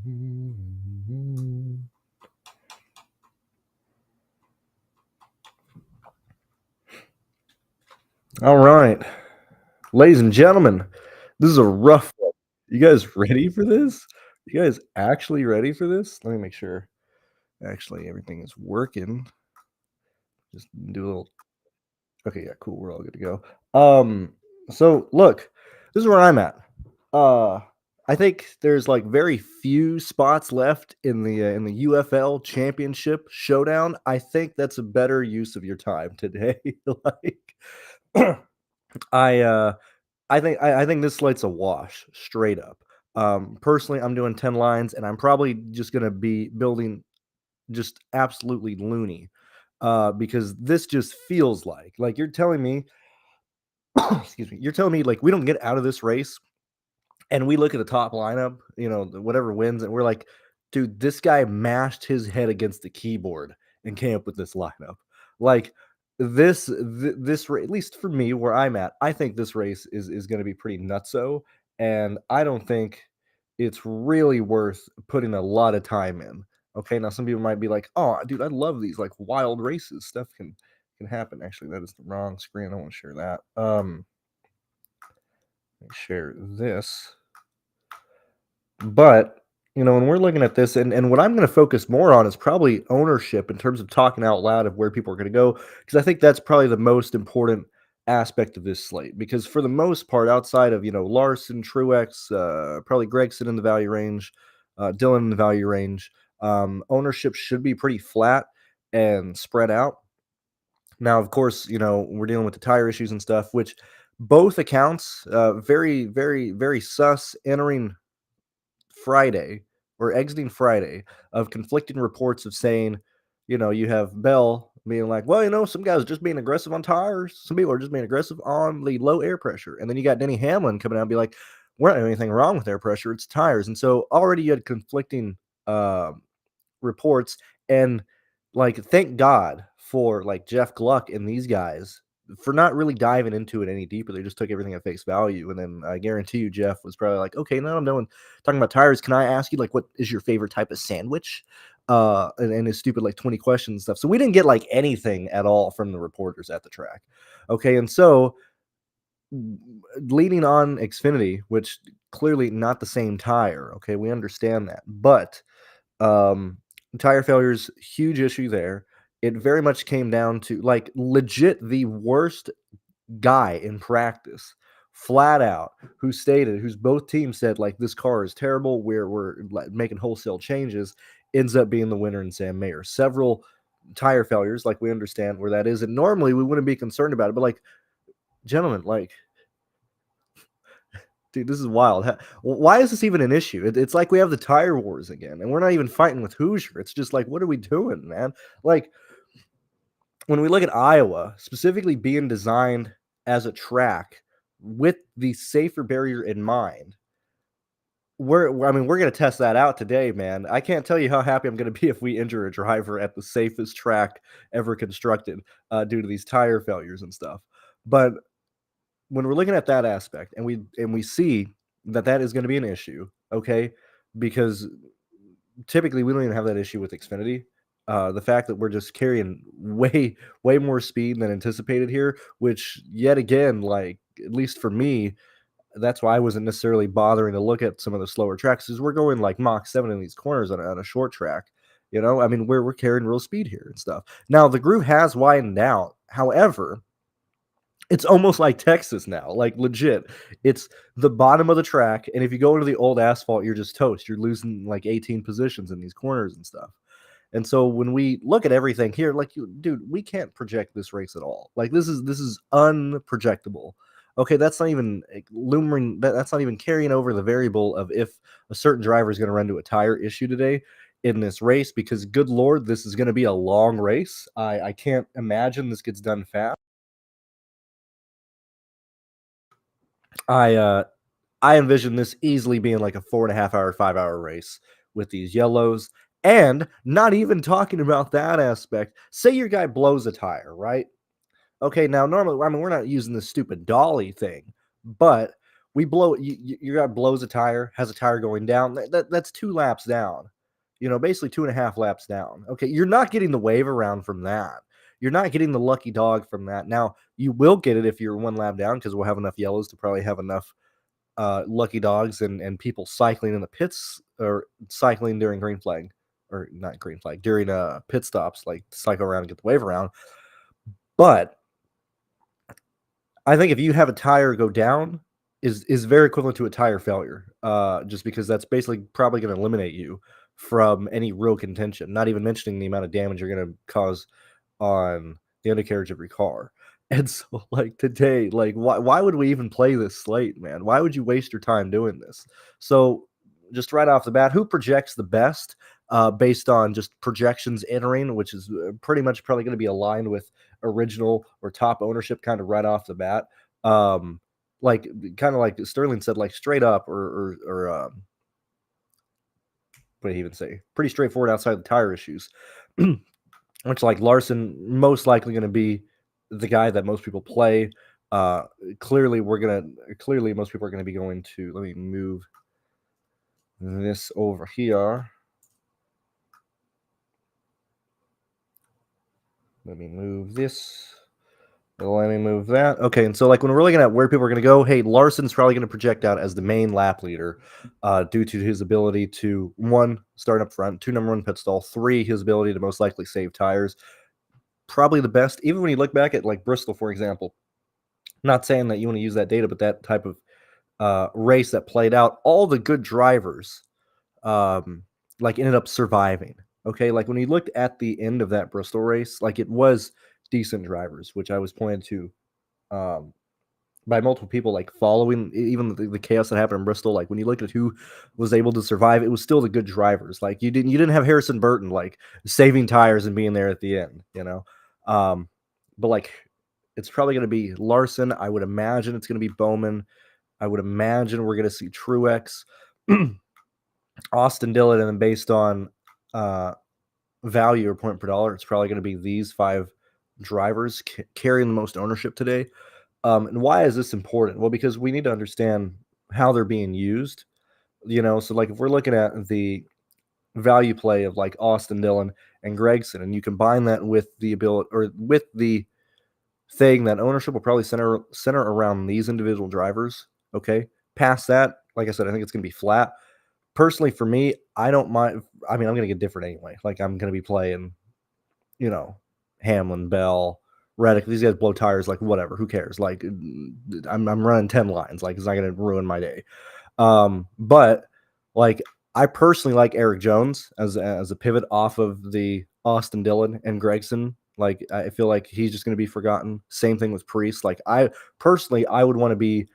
All right, ladies and gentlemen, this is a rough one. You guys ready for this? You guys actually ready for this? Let me make sure actually everything is working. Just do a little. Okay, yeah, cool. We're all good to go. So look, this is where I'm at. Uh, I think there's like very few spots left in the UFL Championship Showdown. I think that's a better use of your time today. Like, I uh, I think this slate's a wash, straight up. Personally, I'm doing 10 lines, and I'm probably just gonna be building just absolutely loony. Because this just feels like you're telling me, excuse me, you're telling me like we don't get out of this race and we look at the top lineup, whatever wins, and we're like, dude, this guy mashed his head against the keyboard and came up with this lineup. Like at least for me, where I'm at, I think this race is going to be pretty nutso, and I don't think it's really worth putting a lot of time in. Okay, now some people might be like, "Oh, dude, I love these like wild races. Stuff can happen." Actually, that is the wrong screen. I want to share that. Let me share this. But, when we're looking at this, and what I'm gonna focus more on is probably ownership in terms of talking out loud of where people are gonna go, because I think that's probably the most important aspect of this slate. Because for the most part, outside of, Larson, Truex, probably Gregson in the value range, Dylan in the value range, ownership should be pretty flat and spread out. Now, of course, we're dealing with the tire issues and stuff, which both accounts, very, very, very sus entering Friday or exiting Friday of conflicting reports of saying, you have Bell being like, well, some guys are just being aggressive on tires. Some people are just being aggressive on the low air pressure. And then you got Denny Hamlin coming out and be like, we're not doing anything wrong with air pressure. It's tires. And so already you had conflicting reports. And like, thank God for like Jeff Gluck and these guys for not really diving into it any deeper. They just took everything at face value. And then I guarantee you, Jeff was probably like, okay, now I'm done talking about tires. Can I ask you, like, what is your favorite type of sandwich? And his stupid, like, 20 questions and stuff. So we didn't get like anything at all from the reporters at the track. Okay. And so leading on Xfinity, which clearly not the same tire. Okay. We understand that. But um, tire failures, huge issue there. It very much came down to like legit the worst guy in practice, flat out, whose both teams said like this car is terrible. We're like, making wholesale changes. Ends up being the winner in Sam Mayer. Several tire failures, like we understand where that is, and normally we wouldn't be concerned about it, but like, gentlemen, like, dude, this is wild. Why is this even an issue? It's like we have the tire wars again, and we're not even fighting with Hoosier. It's just like, what are we doing, man? Like, when we look at Iowa, specifically being designed as a track with the safer barrier in mind, we're going to test that out today, man. I can't tell you how happy I'm going to be if we injure a driver at the safest track ever constructed due to these tire failures and stuff. But when we're looking at that aspect and we see that is going to be an issue, okay? Because typically we don't even have that issue with Xfinity. The fact that we're just carrying way more speed than anticipated here, which yet again, like, at least for me, that's why I wasn't necessarily bothering to look at some of the slower tracks, is we're going like Mach 7 in these corners on a short track. I mean, we're carrying real speed here and stuff. Now the groove has widened out. However, it's almost like Texas now, like legit. It's the bottom of the track, and if you go into the old asphalt, you're just toast. You're losing like 18 positions in these corners and stuff. And so when we look at everything here, like, dude, we can't project this race at all. Like, this is unprojectable. Okay, that's not even lumbering. That's not even carrying over the variable of if a certain driver is going to run into a tire issue today in this race, because good Lord, this is going to be a long race. I can't imagine this gets done fast. I envision this easily being like a 4.5 hour, 5 hour race with these yellows. And not even talking about that aspect. Say your guy blows a tire, right? Okay, now normally, I mean, we're not using this stupid dolly thing, but we blow your guy blows a tire, has a tire going down. That's 2 laps down. Basically 2.5 laps down. Okay, you're not getting the wave around from that. You're not getting the lucky dog from that. Now, you will get it if you're 1 lap down because we'll have enough yellows to probably have enough lucky dogs and people cycling in the pits or cycling during green flag or not green flag during pit stops, like cycle around and get the wave around. But I think if you have a tire go down is very equivalent to a tire failure, just because that's basically probably going to eliminate you from any real contention, not even mentioning the amount of damage you're going to cause on the undercarriage of your car. And so, like today, like why would we even play this slate, man? Why would you waste your time doing this? So, just right off the bat, who projects the best based on just projections entering, which is pretty much probably going to be aligned with original or top ownership, kind of right off the bat. Like kind of like Sterling said, like straight up or what did he even say? Pretty straightforward outside the tire issues. Which like Larson most likely going to be the guy that most people play. Clearly most people are going to be going to. Let me move this over here. Let me move this. Let me move that. Okay, and so like when we're looking at where people are going to go, hey, Larson's probably going to project out as the main lap leader due to his ability to, 1, start up front, 2, number 1 pit stall, 3, his ability to most likely save tires. Probably the best, even when you look back at like Bristol, for example. Not saying that you want to use that data, but that type of race that played out, all the good drivers like ended up surviving. Okay, like when you looked at the end of that Bristol race, like it was decent drivers, which I was pointed to by multiple people, like following even the chaos that happened in Bristol. Like when you look at who was able to survive, it was still the good drivers. Like you didn't have Harrison Burton like saving tires and being there at the end, but like it's probably going to be Larson. I would imagine it's going to be Bowman. I would imagine we're going to see Truex, Austin Dillon, and then based on value or point per dollar, it's probably going to be these 5 drivers carrying the most ownership today. And why is this important? Well, because we need to understand how they're being used. So like if we're looking at the value play of like Austin Dillon and Gregson, and you combine that with the ability or with the thing that ownership will probably center around these individual drivers. Okay, past that, like I said, I think it's going to be flat. Personally, for me, I don't mind. I mean, I'm going to get different anyway. Like I'm going to be playing, Hamlin, Bell, Reddick. These guys blow tires. Like whatever, who cares? Like I'm running 10 lines. Like it's not going to ruin my day. But like I personally like Eric Jones as a pivot off of the Austin Dillon and Gregson. Like I feel like he's just going to be forgotten. Same thing with Priest. Like I would want to be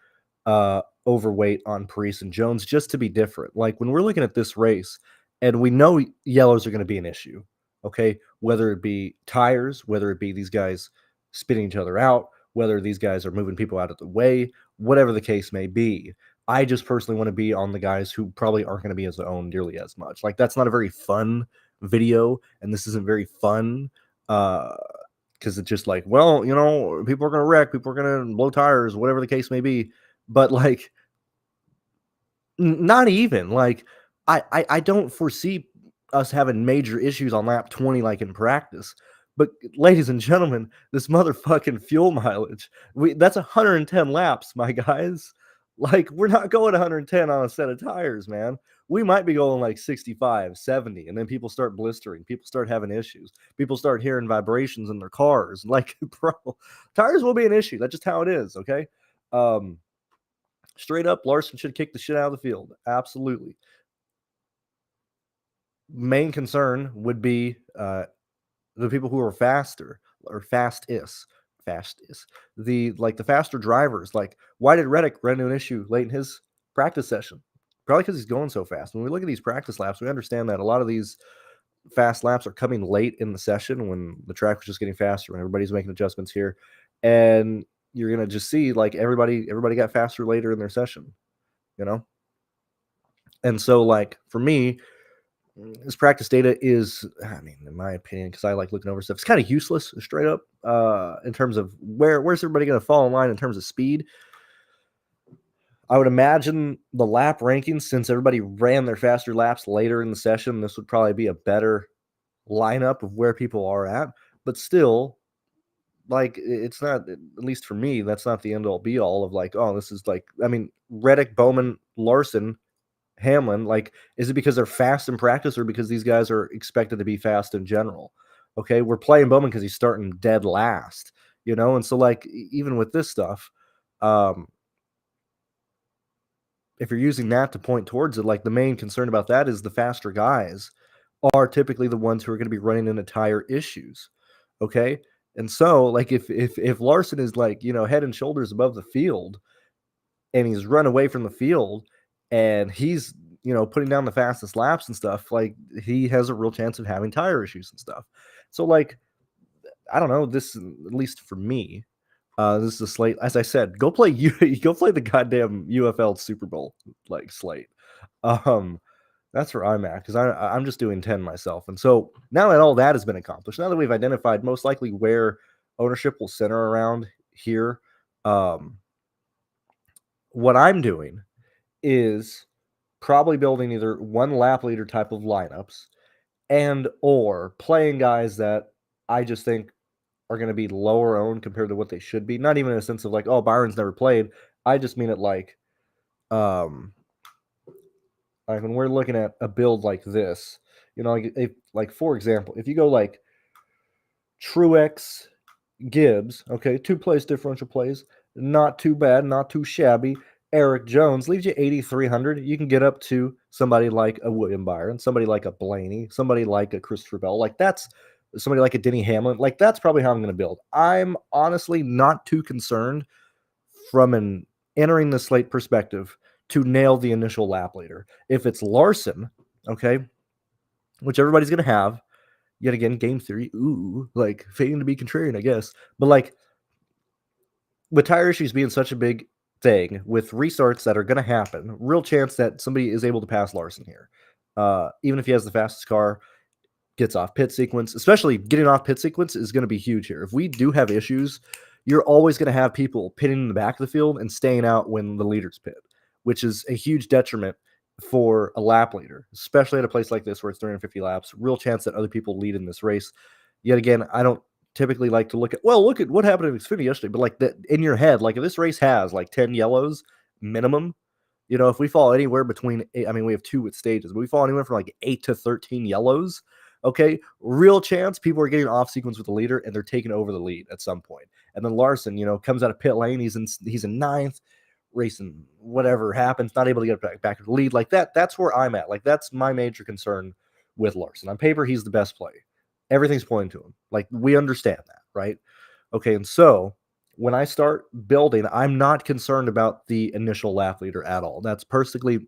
overweight on Priest and Jones just to be different. Like when we're looking at this race, and we know yellows are going to be an issue. Okay, whether it be tires, whether it be these guys spitting each other out, whether these guys are moving people out of the way, whatever the case may be. I just personally want to be on the guys who probably aren't going to be as owned nearly as much. Like that's not a very fun video, and this isn't very fun because it's just like, well, people are going to wreck, people are going to blow tires, whatever the case may be. But like, not even like I don't foresee us having major issues on lap 20 like in practice. But ladies and gentlemen, this motherfucking fuel mileage, that's 110 laps, my guys. Like we're not going 110 on a set of tires, man. We might be going like 65, 70, and then people start blistering. People start having issues. People start hearing vibrations in their cars. Like, bro, tires will be an issue. That's just how it is, okay? Straight up, Larson should kick the shit out of the field. Absolutely. Main concern would be the people who are faster or fastest. The faster drivers. Like, why did Reddick run into an issue late in his practice session? Probably because he's going so fast. When we look at these practice laps, we understand that a lot of these fast laps are coming late in the session when the track was just getting faster, when everybody's making adjustments here. And you're gonna just see like everybody got faster later in their session, And so like for me, this practice data is, I mean, in my opinion, because I like looking over stuff, it's kind of useless straight up in terms of where's everybody gonna fall in line in terms of speed. I would imagine the lap rankings, since everybody ran their faster laps later in the session, this would probably be a better lineup of where people are at. But still, like, it's not, at least for me, that's not the end all be all of like, oh, this is like, I mean, Reddick, Bowman, Larson, Hamlin, like, is it because they're fast in practice or because these guys are expected to be fast in general? Okay, we're playing Bowman because he's starting dead last, and so like even with this stuff, um, if you're using that to point towards it, like the main concern about that is the faster guys are typically the ones who are going to be running into tire issues. Okay. And so like if Larson is like, head and shoulders above the field and he's run away from the field and he's, putting down the fastest laps and stuff, like he has a real chance of having tire issues and stuff. So like, I don't know, this, at least for me, this is a slate. As I said, go play go play the goddamn UFL Super Bowl like slate. Um, that's where I'm at because I'm just doing 10 myself. And so now that all that has been accomplished, now that we've identified most likely where ownership will center around here, um, what I'm doing is probably building either one lap leader type of lineups and or playing guys that I just think are going to be lower owned compared to what they should be. Not even in a sense of like, oh, Byron's never played. I just mean it um, like when we're looking at a build like this, like for example, if you go like Truex, Gibbs, okay, 2 plays differential plays, not too bad, not too shabby. Eric Jones leaves you 8,300. You can get up to somebody like a William Byron, somebody like a Blaney, somebody like a Christopher Bell. Like that's somebody like a Denny Hamlin. Like that's probably how I'm going to build. I'm honestly not too concerned from an entering the slate perspective to nail the initial lap leader. If it's Larson, okay, which everybody's going to have, yet again, game theory, like fading to be contrarian, I guess. But like with tire issues being such a big thing, with restarts that are going to happen, real chance that somebody is able to pass Larson here. Even if he has the fastest car, gets off pit sequence, especially getting off pit sequence is going to be huge here. If we do have issues, you're always going to have people pitting in the back of the field and staying out when the leaders pit, which is a huge detriment for a lap leader, especially at a place like this where it's 350 laps. Real chance that other people lead in this race. Yet again, I don't typically like to look at what happened in Xfinity yesterday, but like that in your head, like if this race has like 10 yellows minimum, if we fall anywhere between, I mean, we have 2 with stages, but we fall anywhere from like 8 to 13 yellows. Okay, real chance people are getting off sequence with the leader and they're taking over the lead at some point. And then Larson, comes out of pit lane. He's in ninth, racing whatever happens, not able to get back to the lead. Like that. That's where I'm at. Like that's my major concern with Larson. On paper, he's the best play. Everything's pointing to him. Like we understand that, right? Okay, and so when I start building, I'm not concerned about the initial lap leader at all. That's personally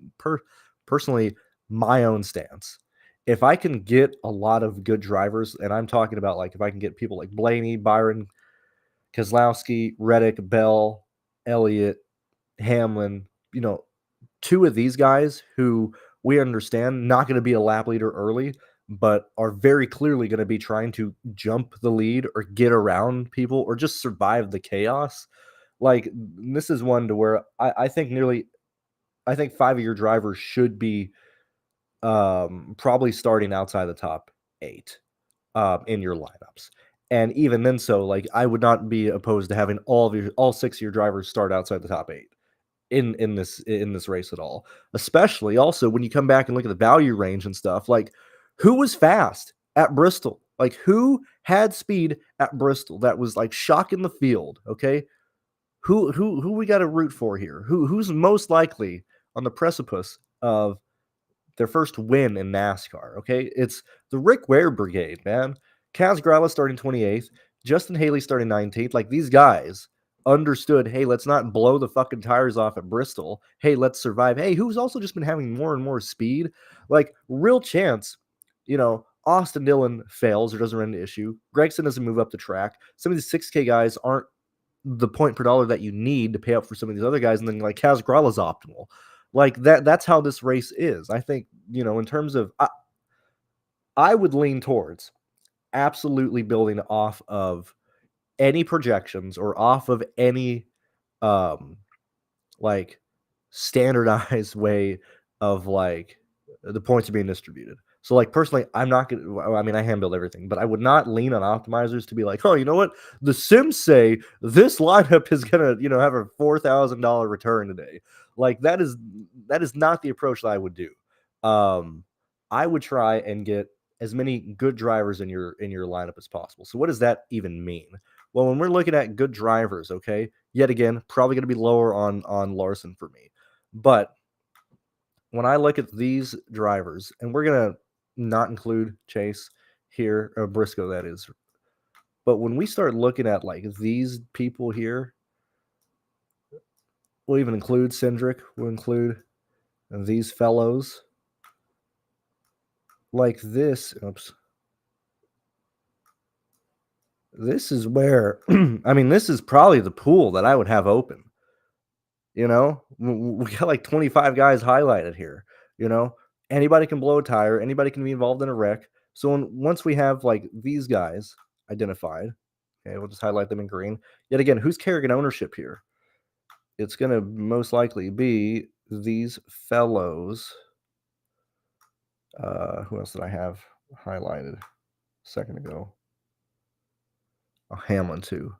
my own stance. If I can get a lot of good drivers, and I'm talking about like if I can get people like Blaney, Byron, Keselowski, Reddick, Bell, Elliott, Hamlin, 2 of these guys who we understand not going to be a lap leader early, but are very clearly going to be trying to jump the lead or get around people or just survive the chaos. Like this is one to where I think 5 of your drivers should be probably starting outside the top 8 in your lineups. And even then, so like I would not be opposed to having all 6 of your drivers start outside the top 8 in this race at all. Especially also when you come back and look at the value range and stuff, like who was fast at Bristol? Like who had speed at Bristol that was like shocking the field, okay? Who we got to root for here? Who's most likely on the precipice of their first win in NASCAR, okay? It's the Rick Ware Brigade, man. Kaz Grala starting 28th, Justin Haley starting 19th. Like, these guys understood, hey, let's not blow the fucking tires off at Bristol. Hey, let's survive. Hey, who's also just been having more and more speed? Like, real chance, Austin Dillon fails or doesn't run into issue. Gregson doesn't move up the track. Some of these 6K guys aren't the point per dollar that you need to pay up for some of these other guys. And then, like, Kaz Grala's optimal. Like that's how this race is. I think, in terms of, I would lean towards absolutely building off of any projections or off of any, like standardized way of like the points are being distributed. So like personally, I'm not gonna. I mean, I hand build everything, but I would not lean on optimizers to be like, oh, you know what? The Sims say this lineup is gonna, have a $4,000 return today. Like that is not the approach that I would do. Um, I would try and get as many good drivers in your lineup as possible. So what does that even mean? Well, when we're looking at good drivers, okay, yet again, probably going to be lower on Larson for me. But when I look at these drivers, and we're gonna not include Chase here, or Briscoe, that is. But when we start looking at like these people here, we'll even include Cindric, we'll include these fellows like this. Oops. This is where, I mean, this is probably the pool that I would have open. We got like 25 guys highlighted here. You know, anybody can blow a tire, anybody can be involved in a wreck. So once we have like these guys identified, okay, we'll just highlight them in green. Yet again, who's carrying ownership here? It's going to most likely be these fellows. Who else did I have highlighted a second ago? Oh, Hamlin too.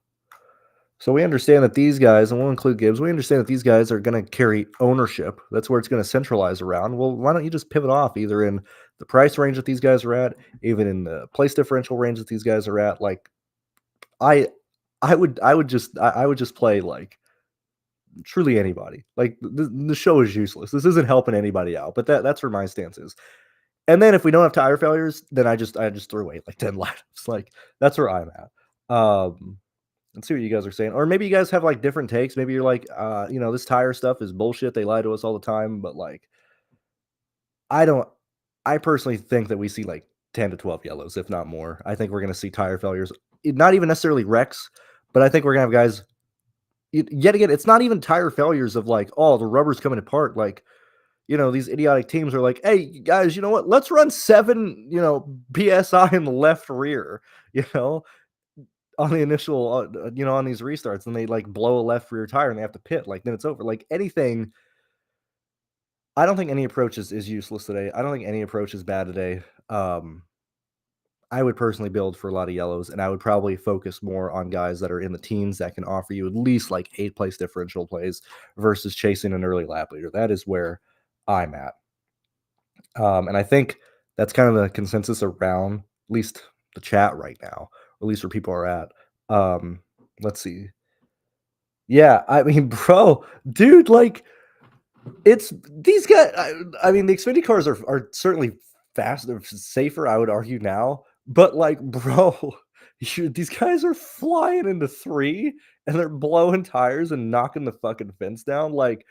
So we understand that these guys, and we'll include Gibbs, we understand that these guys are going to carry ownership. That's where it's going to centralize around. Well, why don't you just pivot off either in the price range that these guys are at, even in the place differential range that these guys are at? Like, I would just play like truly anybody. Like the show is useless. This isn't helping anybody out. But that's where my stance is. And then if we don't have tire failures, then I just throw away like 10 lineups. Like that's where I'm at. Let's see what you guys are saying. Or maybe you guys have like different takes. Maybe you're like, this tire stuff is bullshit. They lie to us all the time. But like, I don't, I personally think that we see like 10 to 12 yellows, if not more. I think we're going to see tire failures, not even necessarily wrecks, but I think we're going to have guys, yet again, it's not even tire failures of like, oh, the rubber's coming apart. Like, these idiotic teams are like, hey, guys, you know what? Let's run 7, PSI in the left rear, on the initial, on these restarts, and they like blow a left rear tire and they have to pit. Like, then it's over. Like anything, I don't think any approach is useless today. I don't think any approach is bad today. I would personally build for a lot of yellows, and I would probably focus more on guys that are in the teens that can offer you at least like 8 place differential plays versus chasing an early lap leader. That is where I'm at. And I think that's kind of the consensus around at least the chat right now, or at least where people are at. Let's see. Yeah, I mean, bro, dude, like it's these guys. I mean, the Xfinity cars are certainly faster, safer, I would argue now. But like, bro, these guys are flying into 3 and they're blowing tires and knocking the fucking fence down. Like,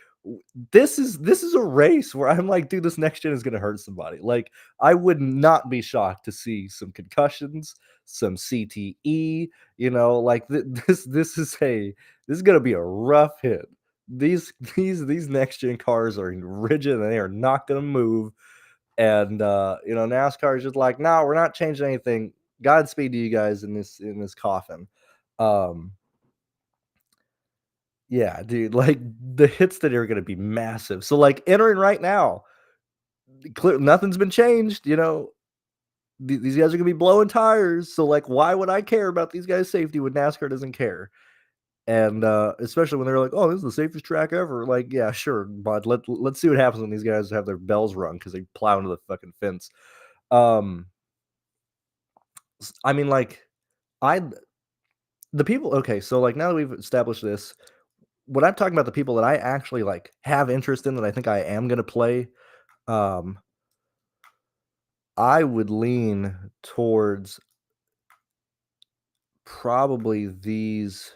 this is a race where I'm like, dude, this next gen is gonna hurt somebody. Like, I would not be shocked to see some concussions, some CTE. Like this is gonna be a rough hit. These next gen cars are rigid and they are not gonna move. And NASCAR is just like, no, we're not changing anything. Godspeed to you guys in this coffin. Yeah, dude, like the hits that are gonna be massive. So like entering right now, nothing's been changed. These guys are gonna be blowing tires. So like, why would I care about these guys' safety when NASCAR doesn't care? And especially when they're like, oh, this is the safest track ever. Like, yeah, sure, but let's see what happens when these guys have their bells rung because they plow into the fucking fence. I mean, like, I the people. Okay, so like now that we've established this, what I'm talking about, the people that I actually like have interest in that I think I am gonna play. I would lean towards probably these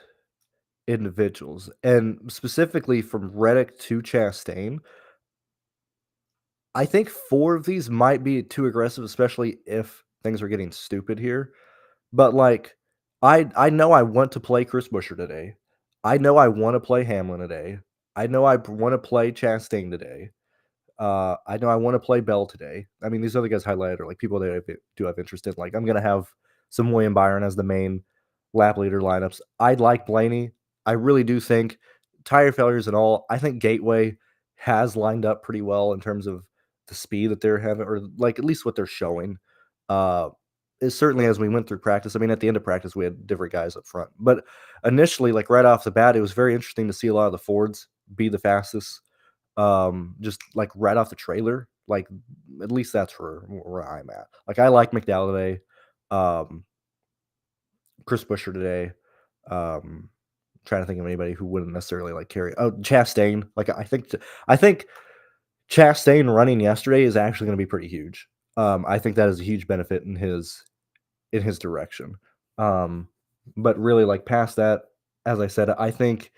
individuals, and specifically from Reddick to Chastain. I think 4 of these might be too aggressive, especially if things are getting stupid here. But like, I know I want to play Chris Buescher today. I know I want to play Hamlin today. I know I want to play Chastain today. I know I want to play Bell today. I mean, these other guys highlighted are like people that I do have interest in. Like, I'm gonna have some William Byron as the main lap leader lineups. I'd like Blaney. I really do think tire failures and all. I think Gateway has lined up pretty well in terms of the speed that they're having, or like at least what they're showing. Uh, is certainly as we went through practice. I mean, at the end of practice, we had different guys up front, but initially, like right off the bat, it was very interesting to see a lot of the Fords be the fastest. Just like right off the trailer, like at least that's where I'm at. Like I like McDowell today, um, Chris Busher today. Trying to think of anybody who wouldn't necessarily like carry. Oh, Chastain. Like I think Chastain running yesterday is actually going to be pretty huge. I think that is a huge benefit in his direction. Um, but really, like past that, as I said, I think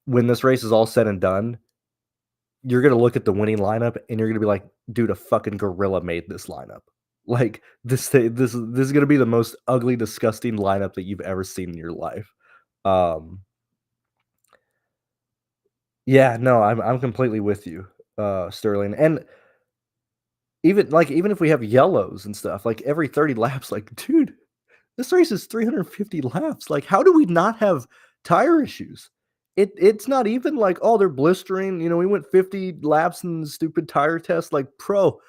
when this race is all said and done, you're gonna look at the winning lineup and you're gonna be like, dude, a fucking gorilla made this lineup. Like this is gonna be the most ugly, disgusting lineup that you've ever seen in your life. Um, yeah, no, I'm completely with you, Sterling. And even if we have yellows and stuff, like every 30 laps, like, dude, this race is 350 laps. Like, how do we not have tire issues? It's not even like, oh, they're blistering. We went 50 laps in the stupid tire test. Like, pro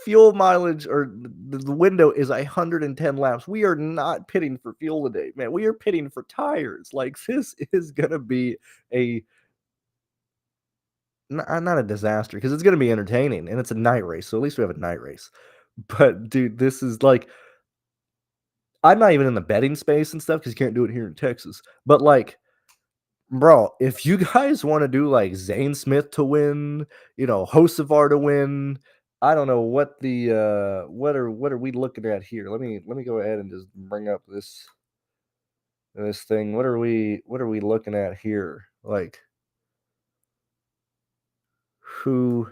fuel mileage or the window is 110 laps. We are not pitting for fuel today, man. We are pitting for tires. Like, this is gonna be a not a disaster because it's gonna be entertaining and it's a night race. So at least we have a night race. But dude, this is like I'm not even in the betting space and stuff because you can't do it here in Texas. But like, bro, if you guys want to do like Zane Smith to win, Hocevar to win, I don't know what are we looking at here? Let me go ahead and just bring up this thing. What are we looking at here? Like who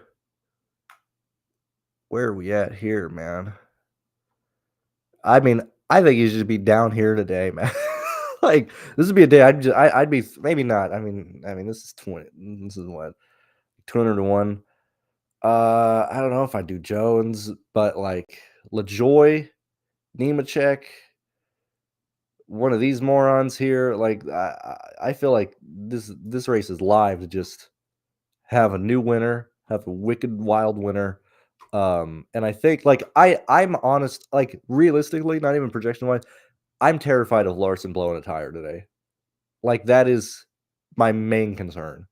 where are we at here, man? I mean, I think you should be down here today, man. Like this would be a day I'd be maybe not. I mean this is 20. This is what 200 to 1. I don't know if I do Jones, but like LaJoy, Nemechek, one of these morons here. Like I feel like this race is live to just have a new winner, have a wicked wild winner. And I think like I'm honest, like realistically, not even projection wise, I'm terrified of Larson blowing a tire today. Like that is my main concern.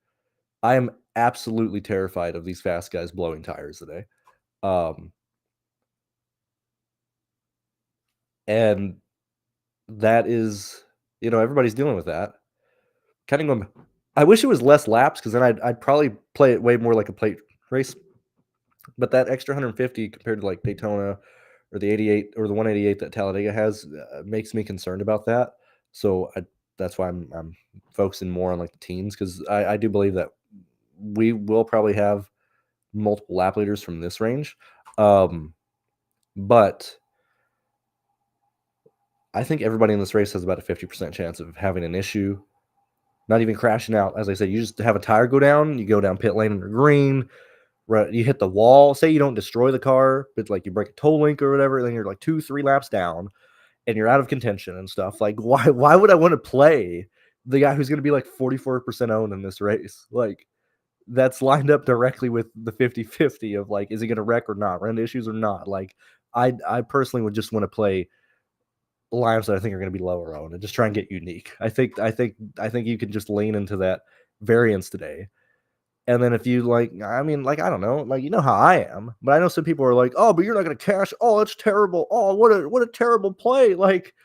I am absolutely terrified of these fast guys blowing tires today. Um, and that is, everybody's dealing with that. Kind of going. I wish it was less laps because then I'd probably play it way more like a plate race. But that extra 150 compared to like Daytona or the 88 or the 188 that Talladega has makes me concerned about that. So that's why I'm focusing more on like the teams because I do believe that we will probably have multiple lap leaders from this range. But I think everybody in this race has about a 50% chance of having an issue, not even crashing out. As I said, you just have a tire go down, you go down pit lane under green, right? You hit the wall. Say you don't destroy the car, but like you break a toe link or whatever, then you're like 2-3 laps down and you're out of contention and stuff. Like, why would I want to play the guy who's going to be like 44% owned in this race? Like, that's lined up directly with the 50-50 of like, is he going to wreck or not, run issues or not? Like, I personally would just want to play lines that I think are going to be lower owned and just try and get unique. I think you can just lean into that variance today. And then if you like, I mean, like, I don't know, like, how I am, but I know some people are like, oh, but you're not going to cash. Oh, it's terrible. Oh, what a terrible play. Like,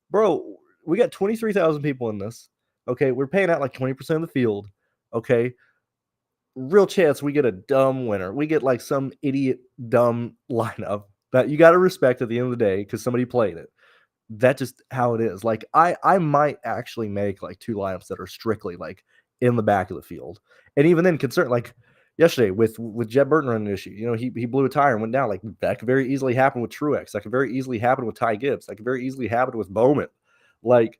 bro, we got 23,000 people in this. Okay. We're paying out like 20% of the field. Okay. Real chance we get a dumb winner. We get like some idiot dumb lineup that you got to respect at the end of the day because somebody played it. That's just how it is. Like I might actually make like two lineups that are strictly like in the back of the field. And even then concern like yesterday with Jeb Burton running an issue, he blew a tire and went down. Like that could very easily happen with Truex. That could very easily happen with Ty Gibbs. That could very easily happen with Bowman. Like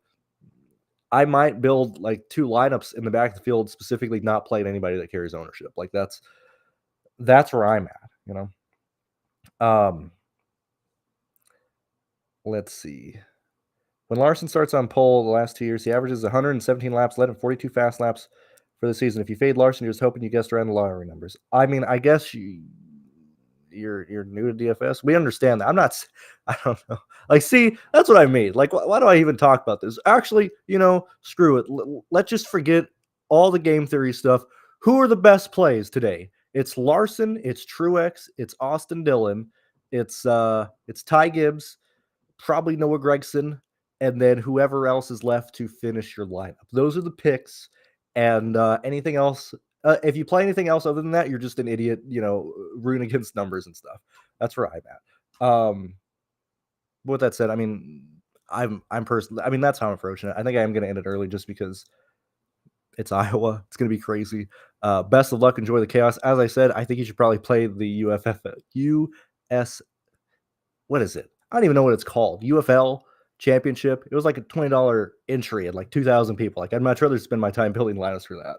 I might build like two lineups in the back of the field, specifically not playing anybody that carries ownership. Like that's where I'm at. Um, let's see. When Larson starts on pole the last 2 years, he averages 117 laps, led in 42 fast laps, for the season. If you fade Larson, you're just hoping you guessed around the lottery numbers. I mean, I guess you're new to DFS. We understand that. I don't know. Like, see, that's what I mean. Like, why do I even talk about this? Actually, screw it. Let's just forget all the game theory stuff. Who are the best plays today? It's Larson, it's Truex, it's Austin Dillon, it's Ty Gibbs, probably Noah Gregson, and then whoever else is left to finish your lineup. Those are the picks. And anything else, if you play anything else other than that, you're just an idiot, rooting against numbers and stuff. That's where I'm at. With that said, I mean, I'm personally, I mean, that's how I'm approaching it. I think I am going to end it early just because it's Iowa. It's going to be crazy. Best of luck. Enjoy the chaos. As I said, I think you should probably play the US. What is it? I don't even know what it's called. UFL championship. It was like a $20 entry and like 2,000 people. Like, I'd much rather spend my time building lineups for that.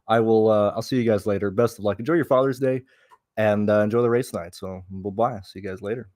I'll see you guys later. Best of luck. Enjoy your Father's Day and enjoy the race tonight. So bye. See you guys later.